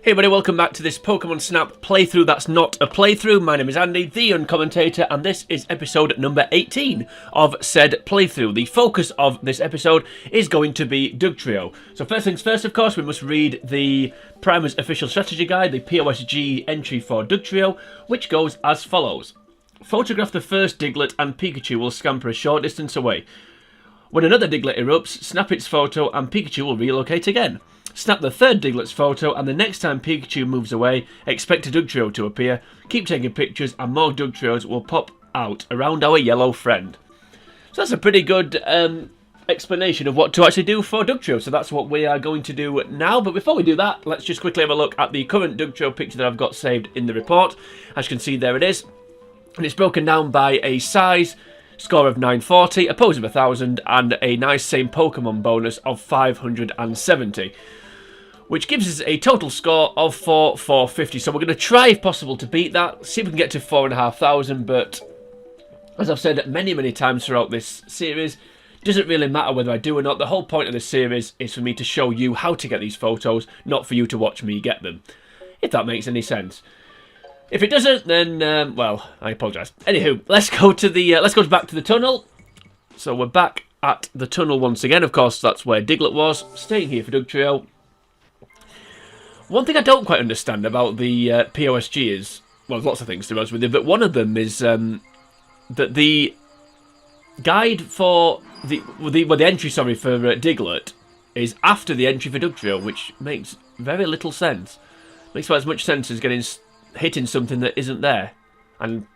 Hey everybody, welcome back to this Pokemon Snap playthrough that's not a playthrough. My name is Andy, the Uncommentator, and this is episode number 18 of said playthrough. The focus of this episode is going to be Dugtrio. So first things first, of course, we must read the Primer's official strategy guide, the POSG entry for Dugtrio, which goes as follows. Photograph the first Diglett and Pikachu will scamper a short distance away. When another Diglett erupts, snap its photo and Pikachu will relocate again. Snap the third Diglett's photo, and the next time Pikachu moves away, expect a Dugtrio to appear. Keep taking pictures, and more Dugtrios will pop out around our yellow friend. So that's a pretty good explanation of what to actually do for Dugtrio. So that's what we are going to do now. But before we do that, let's just quickly have a look at the current Dugtrio picture that I've got saved in the report. As you can see, there it is. And it's broken down by a size, score of 940, a pose of 1000, and a nice same Pokemon bonus of 570. Which gives us a total score of 450. So we're going to try, if possible, to beat that. See if we can get to 4,500. But as I've said many times throughout this series, it doesn't really matter whether I do or not. The whole point of this series is for me to show you how to get these photos, not for you to watch me get them. If that makes any sense. If it doesn't, then well, I apologise. Anywho, let's go back to the tunnel. So we're back at the tunnel once again. Of course, that's where Diglett was. Staying here for Dugtrio. One thing I don't quite understand about the POSG is, well, there's lots of things to be honest with you, but one of them is that the guide for the entry, sorry, for Diglett is after the entry for Dugtrio, which makes very little sense. Makes about as much sense as hitting something that isn't there, and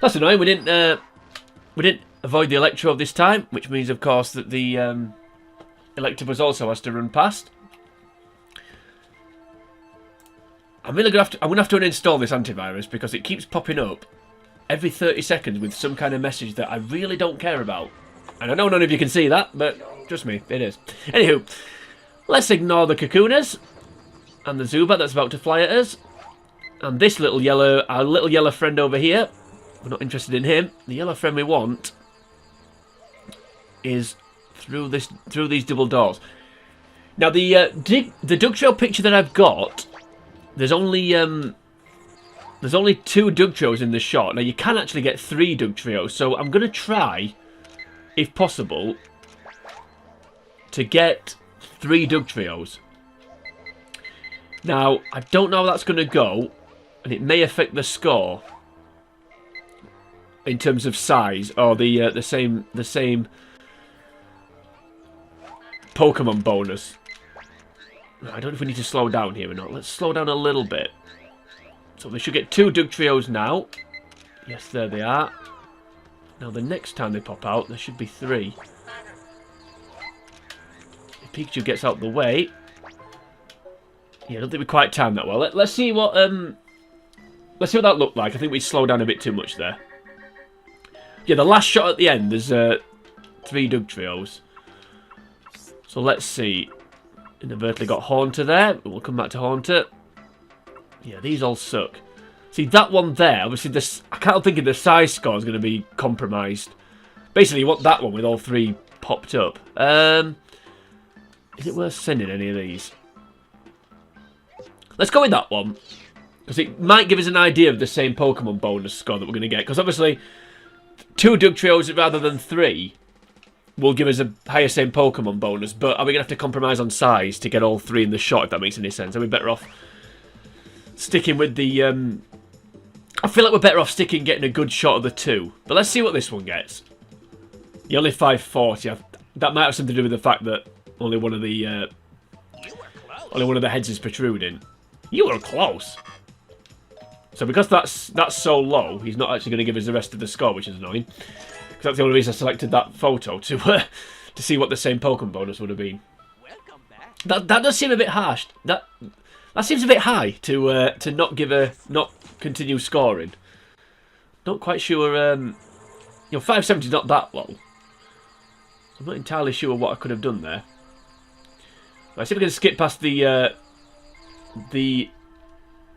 that's annoying. We didn't avoid the Electro this time, which means, of course, that the Electabuzz also has to run past. I'm gonna have to uninstall this antivirus because it keeps popping up every 30 seconds with some kind of message that I really don't care about. And I know none of you can see that, but trust me, it is. Anywho, let's ignore the Kakoonas and the Zubat that's about to fly at us. And this our little yellow friend over here, we're not interested in him. The yellow friend we want is through these double doors. Now the Dugtrio picture that I've got, there's only 2 Dugtrios in the shot. Now you can actually get 3 Dugtrios, so I'm gonna try, if possible, to get 3 Dugtrios. Now I don't know how that's gonna go, and it may affect the score in terms of size or the same Pokemon bonus. I don't know if we need to slow down here or not. Let's slow down a little bit. So we should get 2 Dugtrios now. Yes, there they are. Now the next time they pop out, there should be 3. If Pikachu gets out the way. Yeah, I don't think we quite timed that well. Let's see what that looked like. I think we slowed down a bit too much there. Yeah, the last shot at the end, there's 3 Dugtrios. So let's see. Inadvertently got Haunter there. We'll come back to Haunter. Yeah, these all suck. See, that one there, obviously, I can't think of the size score is going to be compromised. Basically, you want that one with all 3 popped up. Is it worth sending any of these? Let's go with that one. Because it might give us an idea of the same Pokemon bonus score that we're going to get. Because obviously, 2 Dugtrios rather than 3 will give us a higher same Pokemon bonus, but are we going to have to compromise on size to get all 3 in the shot, if that makes any sense? Are we better off sticking with the... I feel like we're better off getting a good shot of the 2. But let's see what this one gets. Yeah, only 540. That might have something to do with the fact that only one of the heads is protruding. You were close. So because that's so low, he's not actually going to give us the rest of the score, which is annoying. That's the only reason I selected that photo to see what the same Pokemon bonus would have been. That does seem a bit harsh. That seems a bit high to not continue scoring. Not quite sure. 570 is not that low. I'm not entirely sure what I could have done there. Let's see if we can skip past the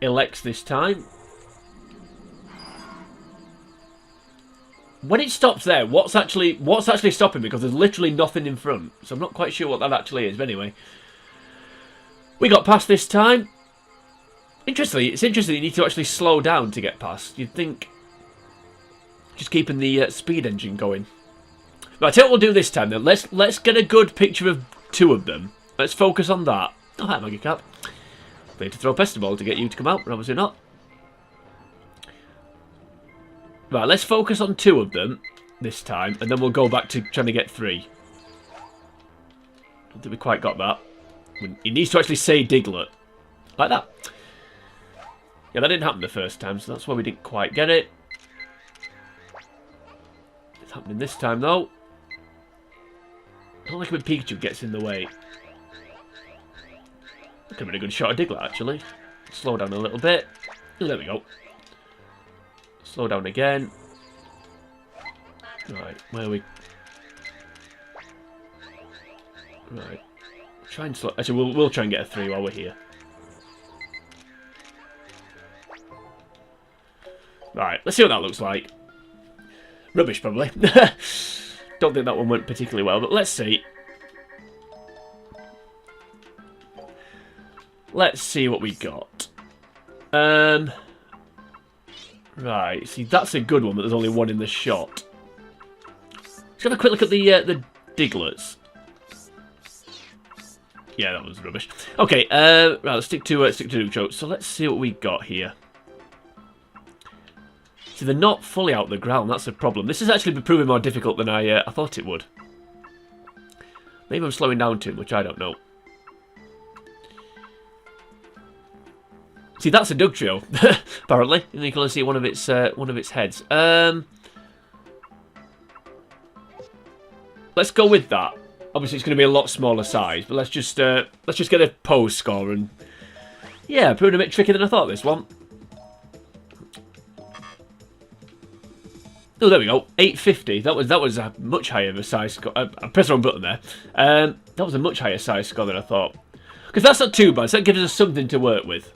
Elex this time. when it stops there, what's actually stopping me? Because there's literally nothing in front. So I'm not quite sure what that actually is. But anyway, we got past this time. Interestingly, it's interesting you need to actually slow down to get past. You'd think just keeping the speed engine going. But I tell you what we'll do this time then. Let's get a good picture of two of them. Let's focus on that. Oh, hi, Maggie Cap. We need to throw a pester ball to get you to come out, but obviously not. Right, let's focus on two of them this time, and then we'll go back to trying to get three. I don't think we quite got that. He needs to actually say Diglett. Like that. Yeah, that didn't happen the first time, so that's why we didn't quite get it. It's happening this time, though. I don't like it when Pikachu gets in the way. That could have been a good shot of Diglett, actually. Slow down a little bit. There we go. Slow down again. Right, where are we? Right. Try and slow. Actually, we'll try and get a 3 while we're here. Right, let's see what that looks like. Rubbish, probably. Don't think that one went particularly well, but let's see. Let's see what we got. Right, see, that's a good one, but there's only one in the shot. Let's have a quick look at the Digletts. Yeah, that was rubbish. Okay, right, let's stick to Dugtrio. So let's see what we got here. See, they're not fully out the ground. That's a problem. This has actually been proving more difficult than I thought it would. Maybe I'm slowing down too much. I don't know. See, that's a Dugtrio, apparently. And you can only see one of its heads. Let's go with that. Obviously, it's going to be a lot smaller size, but let's just get a pose score and yeah, proving a bit trickier than I thought. This one. Oh, there we go. 850. That was a much higher of a size score. I pressed the wrong button there. That was a much higher size score than I thought. Because that's not too bad. So that gives us something to work with.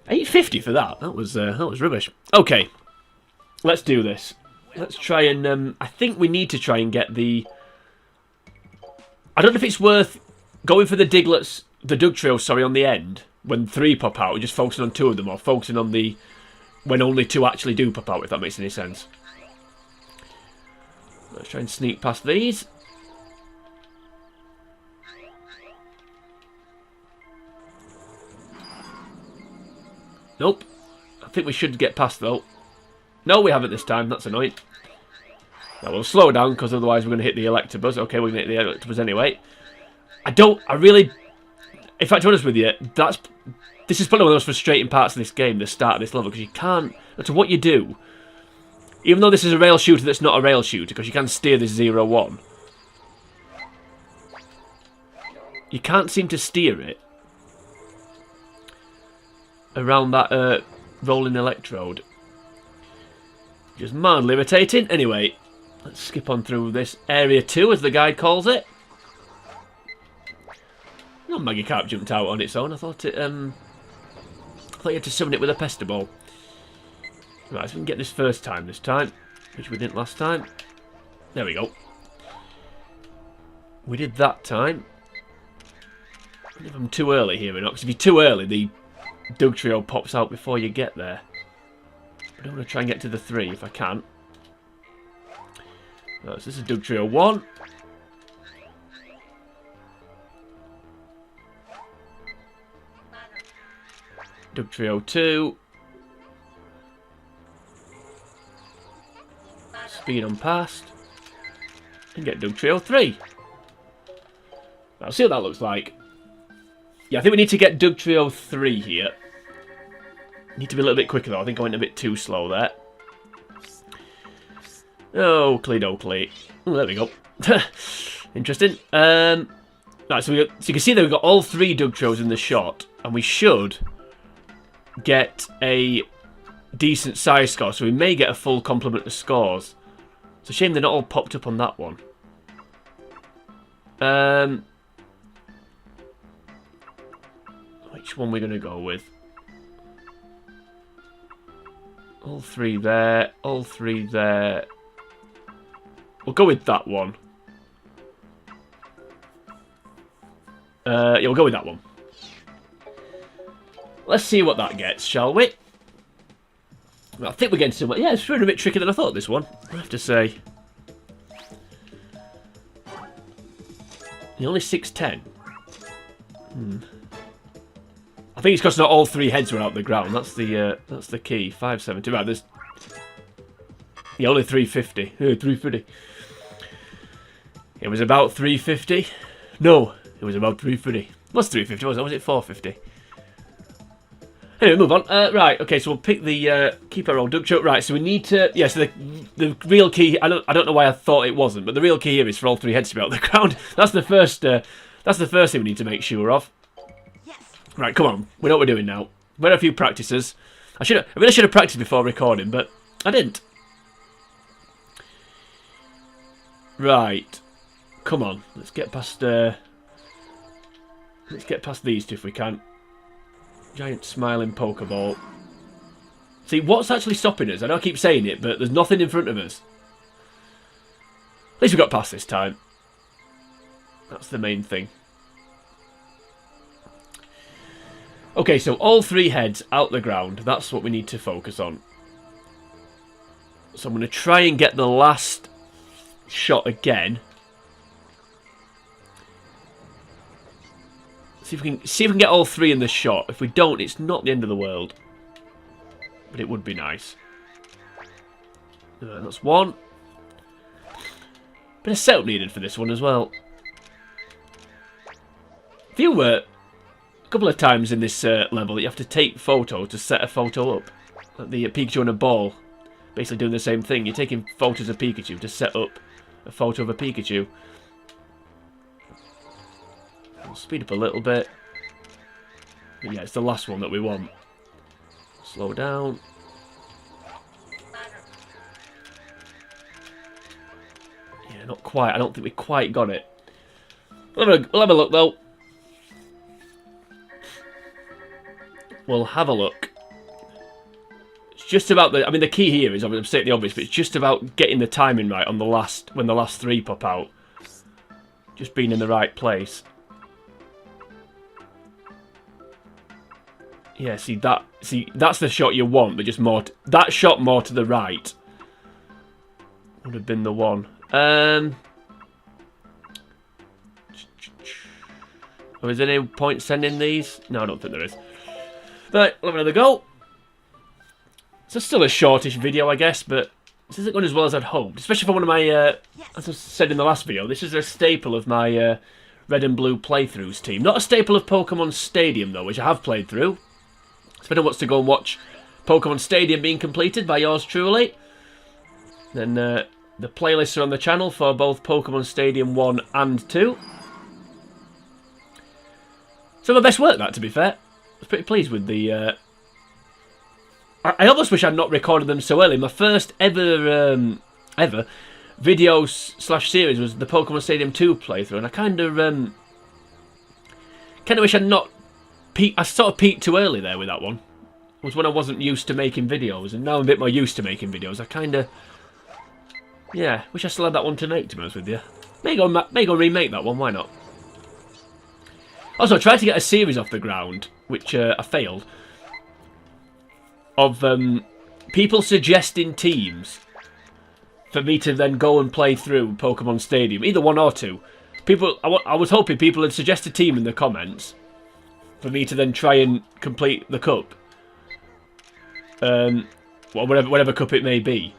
850 for that. That was rubbish. Okay, let's do this. Let's try and I think we need to try and get the. I don't know if it's worth going for the Digletts, the Dugtrio, sorry, on the end when 3 pop out. We're just focusing on 2 of them, or focusing on the when only 2 actually do pop out. If that makes any sense. Let's try and sneak past these. Nope. I think we should get past, though. No, we haven't this time. That's annoying. Now, we'll slow down, because otherwise we're going to hit the Electabuzz. Okay, we're going to hit the Electabuzz anyway. In fact, to be honest with you, this is probably one of the most frustrating parts of this game, the start of this level, because you can't, no matter what you do, even though this is a rail shooter that's not a rail shooter, because you can steer this 0-1, you can't seem to steer it around that rolling electrode. Just mildly irritating. Anyway, let's skip on through this area 2, as the guide calls it. No, Magikarp jumped out on its own. I thought you had to summon it with a pester ball. Right, so we can get this first time this time, which we didn't last time. There we go. We did that time. I don't know if I'm too early here or not, because if you're too early, the Dugtrio pops out before you get there. But I'm going to try and get to the 3 if I can. Right, so this is Dugtrio 1. Dugtrio 2. Speed on past. And get Dugtrio 3. I'll see what that looks like. Yeah, I think we need to get Dugtrio 3 here. Need to be a little bit quicker though. I think I went a bit too slow there. Oh, Oakley. Oh, there we go. Interesting. Right, so you can see that we've got all 3 Dugtrios in the shot, and we should get a decent size score, so we may get a full complement of scores. It's a shame they're not all popped up on that one. Which one we're going to go with? All 3 there. All 3 there. We'll go with that one. Yeah, we'll go with that one. Let's see what that gets, shall we? I think we're getting somewhere. Yeah, it's really a bit trickier than I thought, this one, I have to say. Only 610. I think it's because not all 3 heads were out the ground. That's the key. 570. Right, there's only 350. 350. It was about 350. No, it was about 350. It was 350, wasn't it? Or was it 450? Anyway, move on. Right, okay, so we'll pick the keep our old Dugtrio. Right, so we need to... Yeah, so the real key... I don't know why I thought it wasn't, but the real key here is for all 3 heads to be out of the ground. That's the first thing we need to make sure of. Yes. Right, come on. We know what we're doing now. We've had a few practices. I really should have practiced before recording, but I didn't. Right. Come on. Let's get past these two if we can. Giant smiling Pokeball. See, what's actually stopping us? I know I keep saying it, but there's nothing in front of us. At least we got past this time. That's the main thing. Okay, so all 3 heads out the ground. That's what we need to focus on. So I'm going to try and get the last shot again. See if we can get all 3 in the shot. If we don't, it's not the end of the world. But it would be nice. That's 1. Bit of setup needed for this one as well. A couple of times in this level, you have to take photo to set a photo up. Like the Pikachu on a ball. Basically doing the same thing. You're taking photos of Pikachu to set up a photo of a Pikachu. We'll speed up a little bit. But yeah, it's the last one that we want. Slow down. Yeah, not quite. I don't think we quite got it. We'll have a look, though. We'll have a look. It's just about the... I mean, the key here is, I'm stating the obvious, but it's just about getting the timing right on the last... when the last 3 pop out. Just being in the right place. Yeah, see, that's the shot you want, but just more... that shot more to the right would have been the one. Oh, is there any point sending these? No, I don't think there is. Right, we'll have another go. It's still a shortish video, I guess, but this isn't going as well as I'd hoped. Especially for one of my, as I said in the last video, this is a staple of my Red and Blue playthroughs team. Not a staple of Pokemon Stadium, though, which I have played through. So if anyone wants to go and watch Pokemon Stadium being completed by yours truly, then the playlists are on the channel for both Pokemon Stadium 1 and 2. So my best work, that, to be fair. I was pretty pleased with the... I almost wish I'd not recorded them so early. My first ever video / series was the Pokemon Stadium 2 playthrough, and I kind of wish I'd not peaked. I sort of peaked too early there with that one. It was when I wasn't used to making videos, and now I'm a bit more used to making videos. I kind of, yeah, wish I still had that one to make, to be honest with you. May go remake that one, why not? Also, I tried to get a series off the ground, which I failed, of people suggesting teams for me to then go and play through Pokemon Stadium, either 1 or 2. I was hoping people had suggested a team in the comments for me to then try and complete the cup, whatever cup it may be.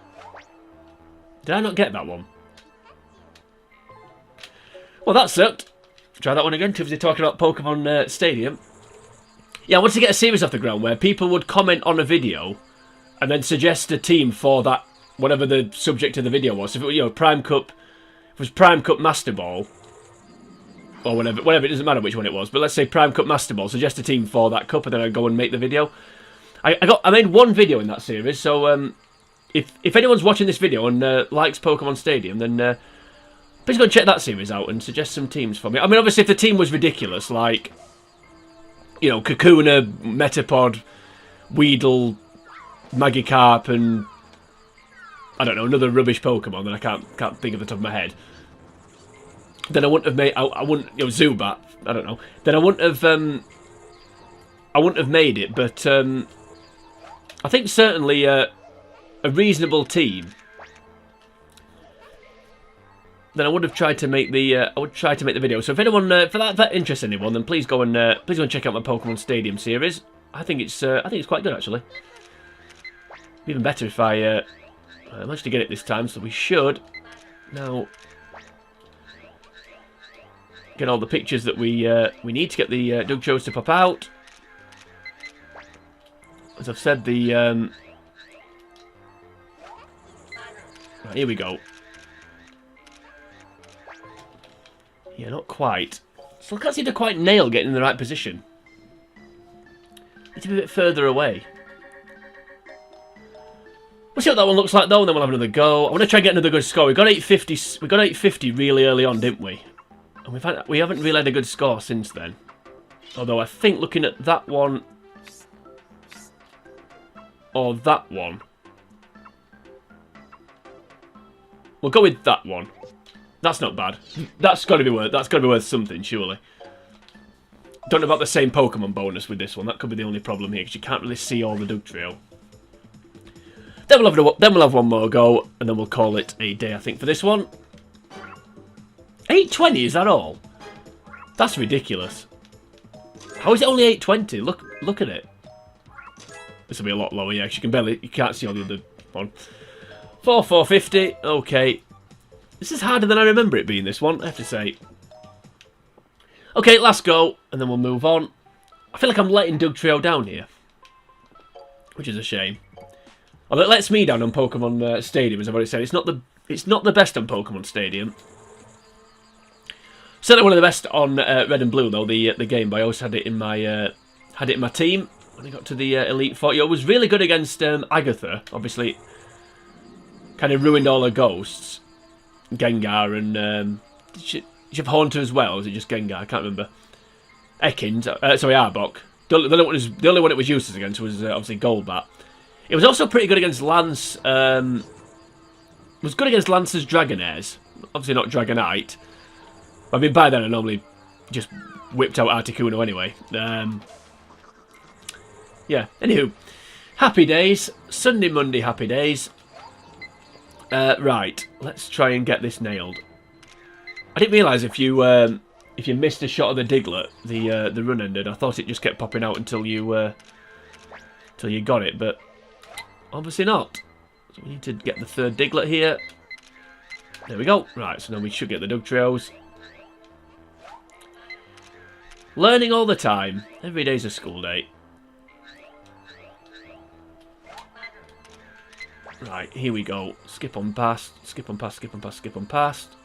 Did I not get that one? Well, that sucked. Try that one again. Too busy talking about Pokemon Stadium. Yeah, I wanted to get a series off the ground where people would comment on a video and then suggest a team for that, whatever the subject of the video was. So if it was, Prime Cup, if it was Prime Cup Master Ball, or whatever, it doesn't matter which one it was. But let's say Prime Cup Master Ball, suggest a team for that cup, and then I'd go and make the video. I made one video in that series, so if anyone's watching this video and likes Pokemon Stadium, then please go and check that series out and suggest some teams for me. I mean, obviously, if the team was ridiculous, like, Kakuna, Metapod, Weedle, Magikarp and I don't know, another rubbish Pokemon that I can't think of the top of my head, then I wouldn't have made. I wouldn't, you know, Zubat. I don't know. Then I wouldn't have made it. But I think certainly a reasonable team. Then I would have tried to make the. I would try to make the video. So if anyone, for that interests anyone, then please go and check out my Pokemon Stadium series. I think it's quite good actually. Even better if I managed to get it this time. So we should now get all the pictures that we need to get the Dugtrios to pop out. As I've said, the right, here we go. Yeah, not quite. So I can't seem to quite nail getting in the right position. Need to be a bit further away. We'll see what that one looks like though, and then we'll have another go. I want to try and get another good score. We got 850. We got 850 really early on, didn't we? And we haven't really had a good score since then. Although I think looking at that one or that one, we'll go with that one. That's not bad. That's got to be worth something, surely. Don't know about the same Pokemon bonus with this one. That could be the only problem here because you can't really see all the Dugtrio. Then we'll have one more go, and then we'll call it a day, I think, for this one. 820, is that all? That's ridiculous. How is it only 820? Look at it. This will be a lot lower, yeah, because you can't see all the other one. 450, okay. This is harder than I remember it being, this one, I have to say. Okay, last go, and then we'll move on. I feel like I'm letting Dugtrio down here, which is a shame. Although it lets me down on Pokemon Stadium, as I've already said. It's not the best on Pokemon Stadium. Certainly one of the best on Red and Blue, though, the game. But I always had it in my team when I got to the Elite 40. It was really good against Agatha. Obviously, kind of ruined all her ghosts. Gengar and did she have Haunter as well? Or was it just Gengar? I can't remember. Ekans, sorry, Arbok. The only one it was useless against was obviously Golbat. It was also pretty good against Lance. Was good against Lance's Dragonairs. Obviously not Dragonite. I mean, by then I normally just whipped out Articuno anyway. Yeah, anywho. Happy days. Sunday, Monday, happy days. Right, let's try and get this nailed. I didn't realise if you missed a shot of the Diglett, the run ended. I thought it just kept popping out until you got it, but obviously not. So we need to get the third Diglett here. There we go. Right, so now we should get the Dugtrios. Learning all the time. Every day's a school day. Right, here we go. Skip on past, skip on past, skip on past, skip on past.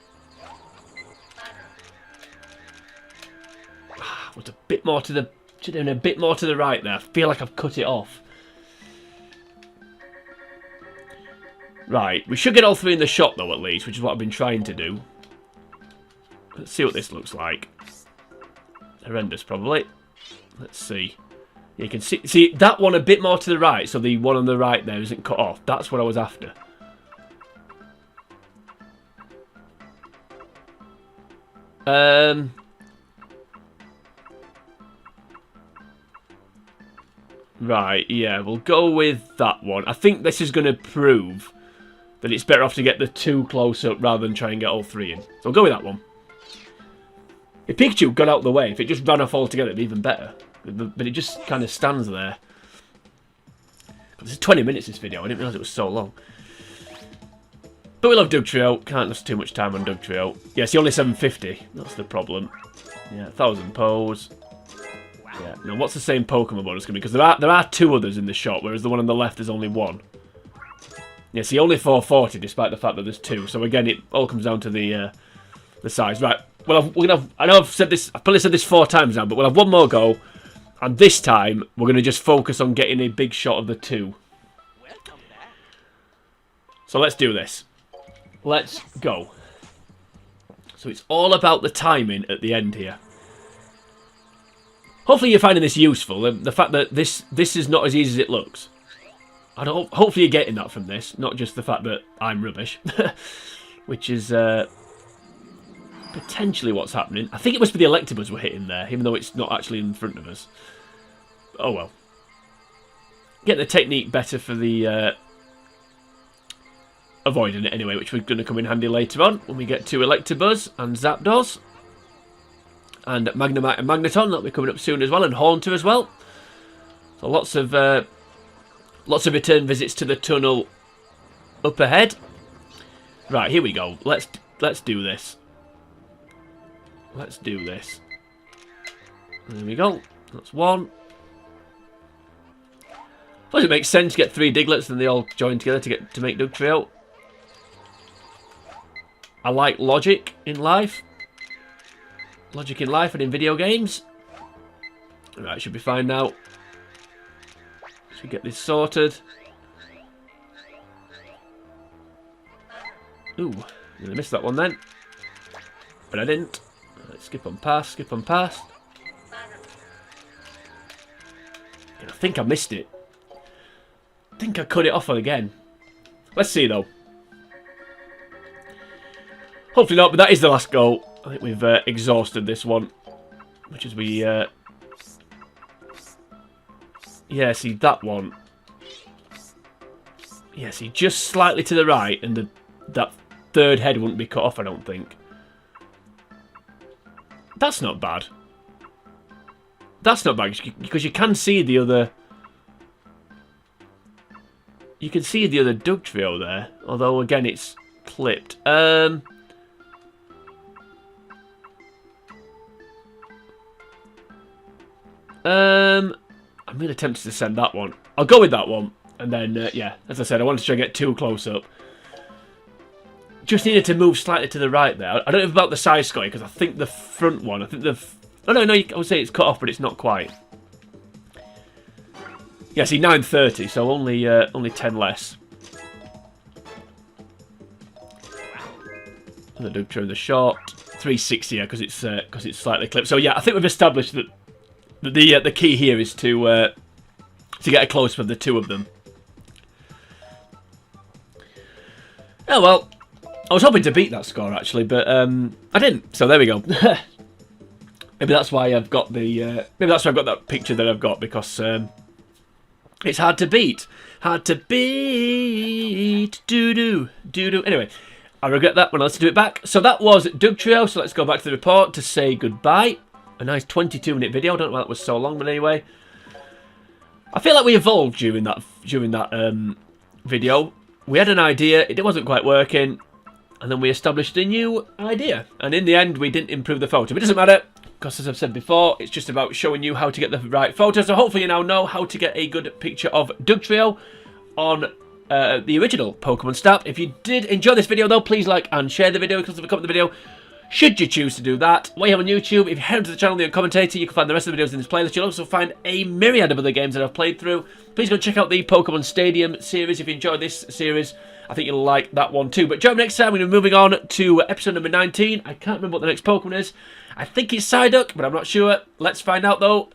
Was a bit more to the... Should have been a bit more to the right there. I feel like I've cut it off. Right, we should get all three in the shot though at least, which is what I've been trying to do. Let's see what this looks like. Horrendous probably. Let's see. You can see that one a bit more to the right, so the one on the right there isn't cut off. That's what I was after. Right, yeah, we'll go with that one. I think this is going to prove that it's better off to get the two close up rather than try and get all three in. So I'll go with that one. If Pikachu got out of the way, if it just ran off altogether, it'd be even better. But it just kind of stands there. This is 20 minutes, this video. I didn't realise it was so long. But we love Dugtrio. Can't lose too much time on Dugtrio. Yeah, it's only 750. That's the problem. Yeah, 1000 pose. Yeah. Now, what's the same Pokemon bonus going to be? Because there are two others in the shot, whereas the one on the left is only one. Yeah, see, only 440, despite the fact that there's two. So again, it all comes down to the size. Right. Well, I know I've said this. I've probably said this 4 times now, but we'll have one more go. And this time, we're going to just focus on getting a big shot of the two. So let's do this. Let's go. So it's all about the timing at the end here. Hopefully you're finding this useful. The fact that this is not as easy as it looks. Hopefully you're getting that from this, not just the fact that I'm rubbish, which is potentially what's happening. I think it must be the Electabuzz we're hitting there, even though it's not actually in front of us. Oh well. Get the technique better for the avoiding it anyway, which we're going to come in handy later on when we get to Electabuzz and Zapdos. And Magnemite and Magneton, that'll be coming up soon as well, and Haunter as well. So lots of return visits to the tunnel up ahead. Right, here we go. Let's do this. Let's do this. There we go. That's one. I suppose it makes sense to get 3 Digletts and they all join together to make Dugtrio. I like logic in life. Logic in life and in video games. Right, should be fine now. Should get this sorted. Ooh, I'm gonna miss that one then. But I didn't. Right, skip on past, skip on past. I think I missed it. I think I cut it off again. Let's see though. Hopefully not, but that is the last goal. I think we've exhausted this one. Which is we... yeah, see, that one. Yeah, see, just slightly to the right, and that third head wouldn't be cut off, I don't think. That's not bad. That's not bad, because you can see the other... You can see the other Dugtrio there, although, again, it's clipped. I'm really tempted to send that one. I'll go with that one. And then, yeah, as I said, I wanted to try and get too close up. Just needed to move slightly to the right there. I don't know about the side scoring, because I think the front one, I think the... Oh, no, I would say it's cut off, but it's not quite. Yeah, see, 930, so only 10 less. And the Dugtrio in the short. 360, yeah, because it's slightly clipped. So, yeah, I think we've established that the key here is to get a close of the two of them. Oh well, I was hoping to beat that score actually, but I didn't. So there we go. Maybe that's why I've got that picture that I've got, because it's hard to beat. Hard to beat. Doo-doo. Doo-doo. Anyway, I regret that when I listen to it back. So that was Dugtrio. So let's go back to the report to say goodbye. A nice 22-minute video. I don't know why that was so long, but anyway. I feel like we evolved during that video. We had an idea, it wasn't quite working, and then we established a new idea. And in the end, we didn't improve the photo. But it doesn't matter, because as I've said before, it's just about showing you how to get the right photo. So hopefully you now know how to get a good picture of Dugtrio on the original Pokemon Snap. If you did enjoy this video, though, please like and share the video, because if you comment the video, should you choose to do that. While you're on YouTube, if you head to the channel, The Commentator, you can find the rest of the videos in this playlist. You'll also find a myriad of other games that I've played through. Please go check out the Pokemon Stadium series if you enjoyed this series. I think you'll like that one too. But join me next time. We're moving on to episode number 19. I can't remember what the next Pokemon is. I think it's Psyduck, but I'm not sure. Let's find out though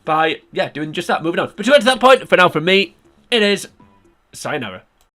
by, yeah, doing just that, moving on. But to get to that point, for now from me, it is sayonara.